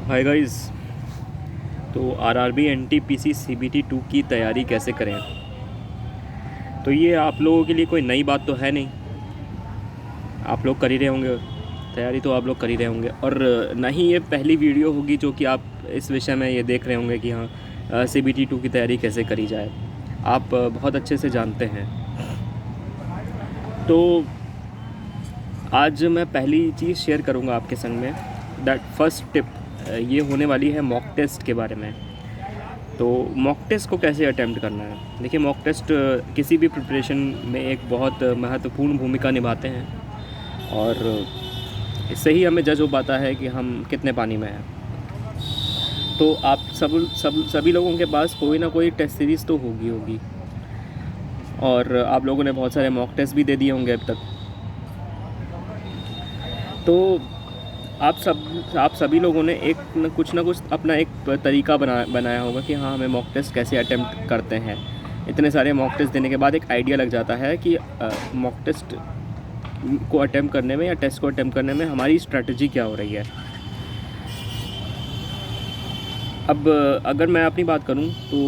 Hi guys. तो RRB NTPC CBT 2 की तैयारी कैसे करें। तो ये आप लोगों के लिए कोई नई बात तो है नहीं, आप लोग कर ही रहे होंगे। तैयारी तो आप लोग कर ही रहे होंगे, और ना ही ये पहली वीडियो होगी जो कि आप इस विषय में ये देख रहे होंगे कि हाँ सीबीटी 2 की तैयारी कैसे करी जाए। आप बहुत अच्छे से जानते हैं। तो आज मैं पहली चीज़ शेयर करूँगा आपके संग में। दैट फर्स्ट टिप ये होने वाली है मॉक टेस्ट के बारे में। तो मॉक टेस्ट को कैसे अटेम्प्ट करना है। देखिए, मॉक टेस्ट किसी भी प्रिपरेशन में एक बहुत महत्वपूर्ण भूमिका निभाते हैं, और इससे ही हमें जज हो पाता है कि हम कितने पानी में हैं। तो आप सभी लोगों के पास कोई ना कोई टेस्ट सीरीज़ तो होगी, और आप लोगों ने बहुत सारे मॉक टेस्ट भी दे दिए होंगे अब तक। तो आप सभी लोगों ने कुछ ना कुछ अपना एक तरीका बनाया होगा कि हाँ, हमें मॉक टेस्ट कैसे अटेम्प्ट करते हैं। इतने सारे मॉक टेस्ट देने के बाद एक आइडिया लग जाता है कि मॉक टेस्ट को अटेम्प्ट करने में या टेस्ट को अटेम्प्ट करने में हमारी स्ट्रैटेजी क्या हो रही है। अब अगर मैं अपनी बात करूं तो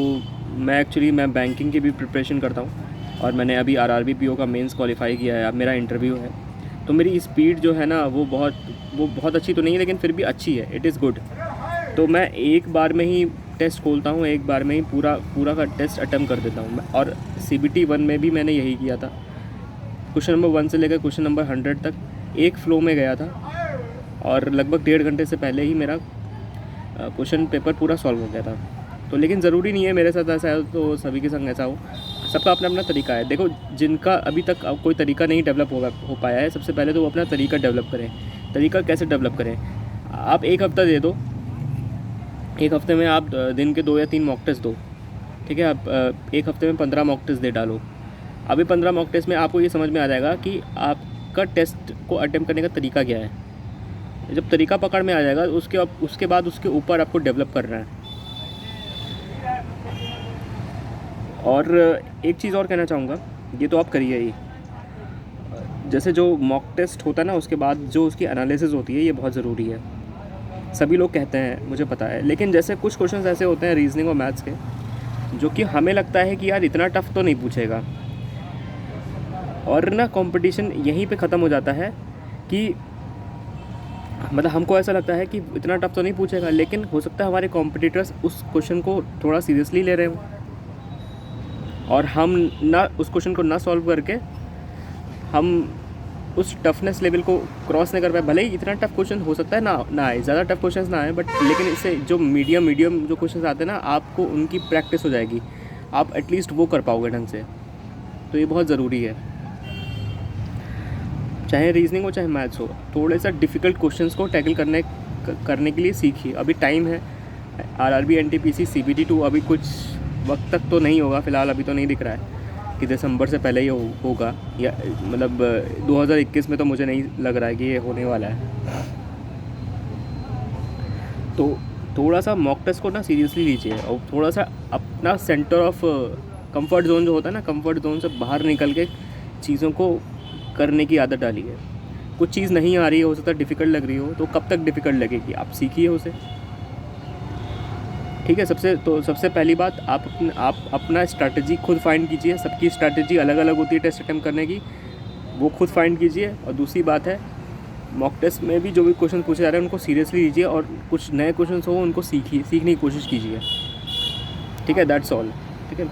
मैं बैंकिंग की भी प्रिपरेशन करता हूं, और मैंने अभी आरआरबी पीओ का मेंस क्वालिफाई किया है। अब मेरा इंटरव्यू है। तो मेरी स्पीड जो है ना वो बहुत अच्छी तो नहीं है, लेकिन फिर भी अच्छी है। It is good. तो मैं एक बार में ही टेस्ट खोलता हूँ, एक बार में ही पूरा का टेस्ट अटेम्प्ट कर देता हूँ। और सीबीटी 1 में भी मैंने यही किया था। क्वेश्चन नंबर 1 से लेकर क्वेश्चन नंबर 100 तक एक फ़्लो में गया था, और लगभग 1.5 घंटे से पहले ही मेरा क्वेश्चन पेपर पूरा सॉल्व हो गया था। तो लेकिन ज़रूरी नहीं है मेरे साथ ऐसा है तो सभी के संग ऐसा हो। सबका अपना अपना तरीका है। देखो, जिनका अभी तक कोई तरीका नहीं डेवलप हो पाया है, सबसे पहले तो वो अपना तरीका डेवलप करें। तरीका कैसे डेवलप करें? आप एक हफ़्ता दे दो। एक हफ़्ते में आप दिन के 2 या 3 मॉक टेस्ट दो। ठीक है, आप एक हफ़्ते में 15 मॉक टेस्ट दे डालो। अभी 15 मॉक टेस्ट में आपको ये समझ में आ जाएगा कि आपका टेस्ट को अटेम्प्ट करने का तरीका क्या है। जब तरीका पकड़ में आ जाएगा, उसके बाद उसके ऊपर आपको डेवलप करना है। और एक चीज़ और कहना चाहूँगा, ये तो आप करिए ही। जैसे जो मॉक टेस्ट होता है ना, उसके बाद जो उसकी एनालिसिस होती है, ये बहुत ज़रूरी है। सभी लोग कहते हैं, मुझे पता है, लेकिन जैसे कुछ क्वेश्चंस ऐसे होते हैं रीजनिंग और मैथ्स के, जो कि हमें लगता है कि यार इतना टफ तो नहीं पूछेगा, और ना कंपटीशन यहीं पे ख़त्म हो जाता है कि मतलब हमको ऐसा लगता है कि इतना टफ तो नहीं पूछेगा, लेकिन हो सकता है हमारे कॉम्पिटिटर्स उस क्वेश्चन को थोड़ा सीरियसली ले रहे हों, और हम ना उस क्वेश्चन को ना सॉल्व करके हम उस टफनेस लेवल को क्रॉस नहीं कर पाए। भले ही इतना टफ क्वेश्चन हो सकता है ना आए, ज़्यादा टफ क्वेश्चन ना आए, बट लेकिन इससे जो मीडियम जो क्वेश्चन आते हैं ना, आपको उनकी प्रैक्टिस हो जाएगी। आप एटलीस्ट वो कर पाओगे ढंग से। तो ये बहुत ज़रूरी है, चाहे रीजनिंग हो चाहे मैथ्स हो। थोड़े सा डिफ़िकल्ट क्वेश्चंस को टैकल करने के लिए सीखिए। अभी टाइम है। आरआरबी एनटीपीसी सीबीटी 2 अभी कुछ वक्त तक तो नहीं होगा फ़िलहाल। अभी तो नहीं दिख रहा है कि दिसंबर से पहले ही होगा, या मतलब 2021 में तो मुझे नहीं लग रहा है कि ये होने वाला है। तो थोड़ा सा मॉक टेस्ट को ना सीरियसली लीजिए, और थोड़ा सा अपना सेंटर ऑफ कंफर्ट जोन जो होता है ना, कंफर्ट जोन से बाहर निकल के चीज़ों को करने की आदत डाली है। कुछ चीज़ नहीं आ रही है, हो सकता है डिफ़िकल्ट लग रही हो, तो कब तक डिफ़िकल्ट लगेगी, आप सीखिए उसे। ठीक है। सबसे पहली बात, आप अपना स्ट्रैटेजी खुद फाइंड कीजिए। सबकी स्ट्रैटेजी अलग अलग होती है टेस्ट अटेम्प्ट करने की, वो खुद फाइंड कीजिए। और दूसरी बात है, मॉक टेस्ट में भी जो भी क्वेश्चन पूछे जा रहे हैं उनको सीरियसली लीजिए, और कुछ नए क्वेश्चन हो उनको सीखने की कोशिश कीजिए। ठीक है, दैट्स ऑल। ठीक है।